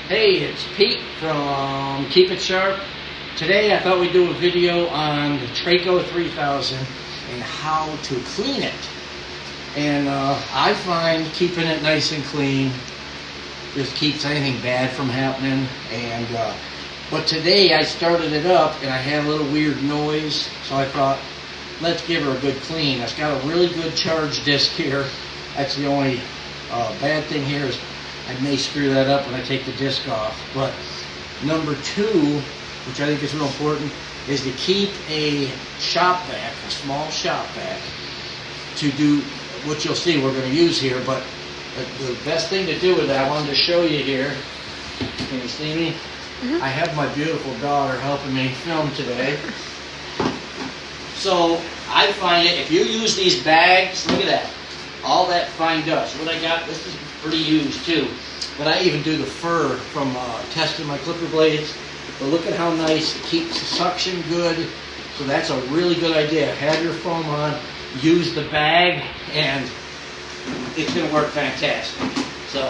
Hey, it's Pete from Keep It Sharp. Today I thought we'd do a video on the Treyco 3000 and how to clean it. And I find keeping it nice and clean just keeps anything bad from happening. And but today I started it up and I had a little weird noise, so I thought, let's give her a good clean. It's got a really good charge disc here. That's the only bad thing here is I may screw that up when I take the disc off. But number two, which I think is real important, is to keep a shop vac, a small shop vac, to do what you'll see we're going to use here. But the best thing to do with that, I wanted to show you here. Can you see me? Mm-hmm. I have my beautiful daughter helping me film today. So I find it, if you use these bags, look at that, all that fine dust. What I got, this is pretty used too, but I even do the fur from testing my clipper blades. But look at how nice it keeps the suction good. So that's a really good idea. Have your foam on, use the bag, and it's going to work fantastic. So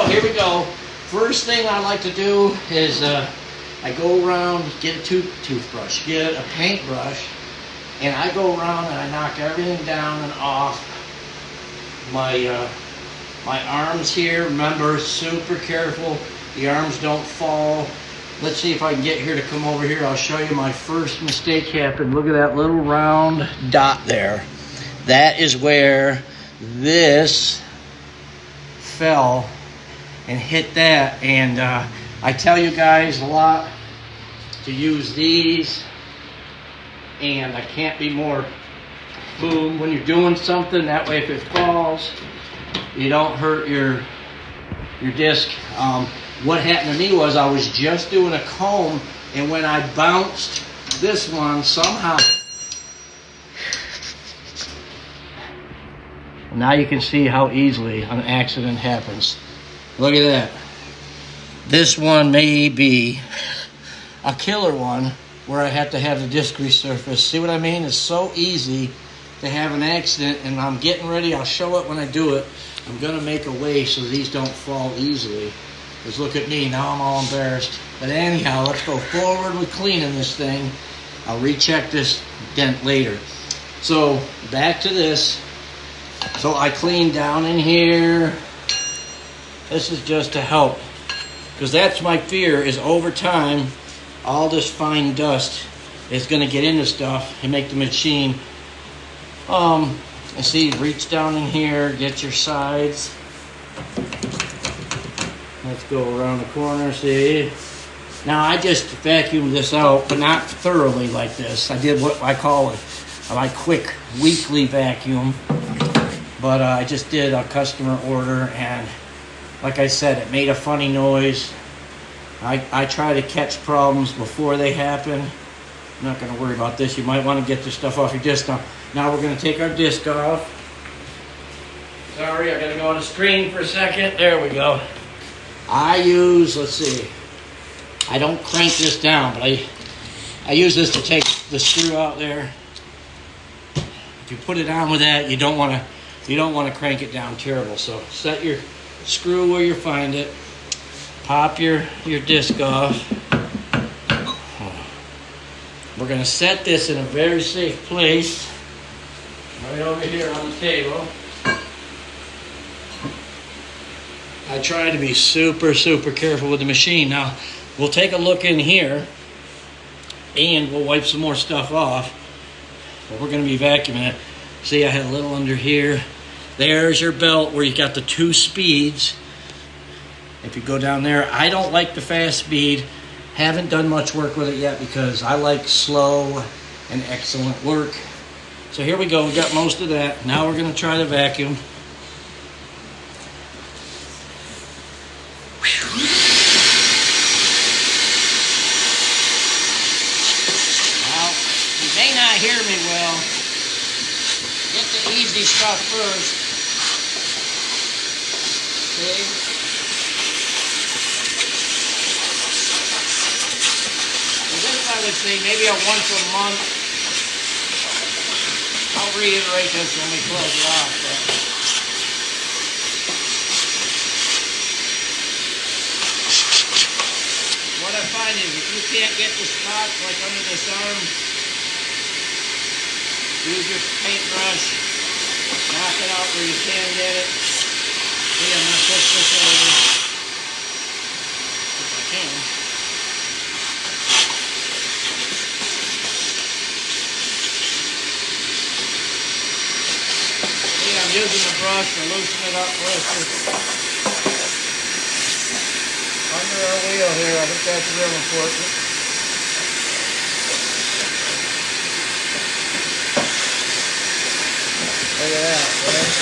here we go. First thing I like to do is I go around, get a toothbrush, get a paintbrush, and I go around and I knock everything down and off my arms here. Remember, super careful, the arms don't fall. Let's see if I can get here to come over here. I'll show you my first mistake happened. Look at that little round dot there. That is where this fell and hit that. And I tell you guys a lot to use these, and I can't be more boom when you're doing something. That way if it falls, you don't hurt your disc. What happened to me was I was just doing a comb, and when I bounced this one, somehow, now you can see how easily an accident happens. Look at that. This one may be a killer one where I have to have the disc resurfaced. See what I mean? It's so easy to have an accident, and I'm getting ready. I'll show it when I do it. I'm going to make a way so these don't fall easily. Because look at me, now I'm all embarrassed. But anyhow, let's go forward with cleaning this thing. I'll recheck this dent later. So back to this. So I clean down in here. This is just to help, because that's my fear, is over time all this fine dust is going to get into stuff and make the machine. I see, reach down in here, get your sides. Let's go around the corner, see. Now I just vacuumed this out, but not thoroughly like this. I did what I call my quick weekly vacuum. But I just did a customer order, and like I said, it made a funny noise. I try to catch problems before they happen. I'm not going to worry about this. You might want to get this stuff off your disc now. Now we're going to take our disc off. Sorry, I got to go on the screen for a second. There we go. I use, let's see, I don't crank this down, but I use this to take the screw out there. If you put it on with that, you don't want to crank it down terrible. So set your screw where you find it. Pop your disc off. We're going to set this in a very safe place, right over here on the table. I try to be super careful with the machine. Now, we'll take a look in here, and we'll wipe some more stuff off. But we're going to be vacuuming it. See, I had a little under here. There's your belt where you got the 2 speeds. If you go down there, I don't like the fast speed. Haven't done much work with it yet because I like slow and excellent work. So here we go. We got most of that. Now we're going to try the vacuum. Well, you may not hear me well. Get the easy stuff first. See? I would say maybe a once a month. I'll reiterate this when we close it off. is, if you can't get the spots like under this arm, use your paintbrush, knock it out where you can get it. See, I'm going to push this over if I can. See, I'm using the brush to loosen it up with it. Under our wheel here, I think that's real important. Look at that, right?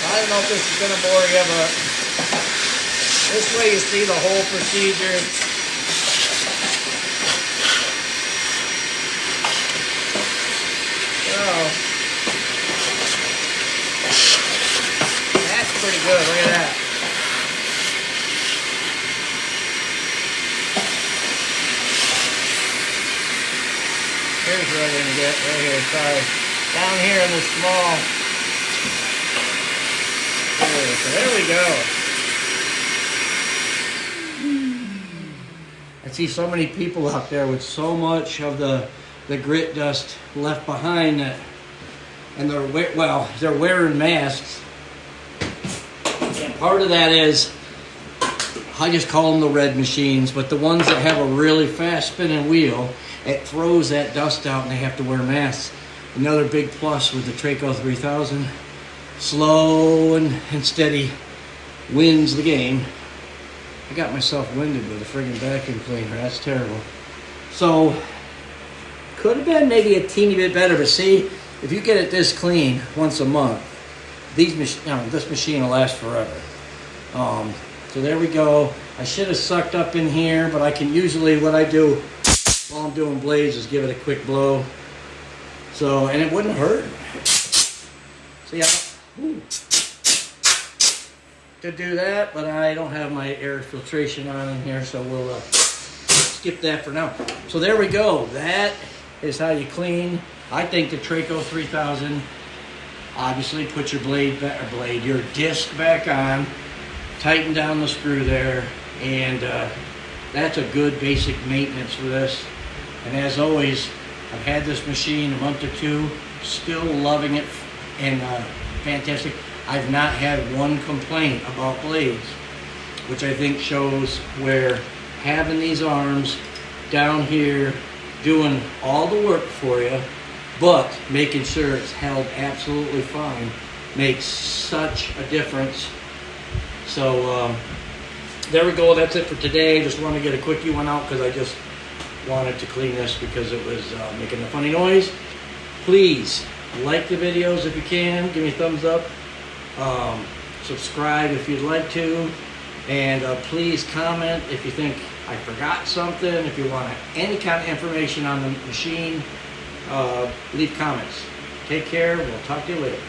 I don't know if this is going to bore you, but this way you see the whole procedure. So, pretty good, look at that. Here's where I'm going to get, right here, sorry. Down here in the small. So there we go. I see so many people out there with so much of the grit dust left behind that, and they're wearing masks. Part of that is, I just call them the red machines, but the ones that have a really fast spinning wheel, it throws that dust out and they have to wear masks. Another big plus with the Treyco 3000, slow and steady wins the game. I got myself winded with a friggin' vacuum cleaner, that's terrible. So, could have been maybe a teeny bit better, but see, if you get it this clean once a month, this machine will last forever. So there we go. I should have sucked up in here, but I can usually, what I do while I'm doing blades is give it a quick blow. So, and it wouldn't hurt. See, to do that, but I don't have my air filtration on in here, so we'll skip that for now. So there we go. That is how you clean. I think the Treyco 3000. Obviously, put your your disc back on, tighten down the screw there, and that's a good basic maintenance for this. And as always, I've had this machine a month or two, still loving it, and fantastic. I've not had one complaint about blades, which I think shows where having these arms down here doing all the work for you, but making sure it's held absolutely fine makes such a difference. So there we go. That's it for today. Just want to get a quickie one out because I just wanted to clean this because it was making a funny noise. Please like the videos if you can. Give me a thumbs up. Subscribe if you'd like to. And please comment if you think I forgot something. If you want any kind of information on the machine, leave comments. Take care. We'll talk to you later.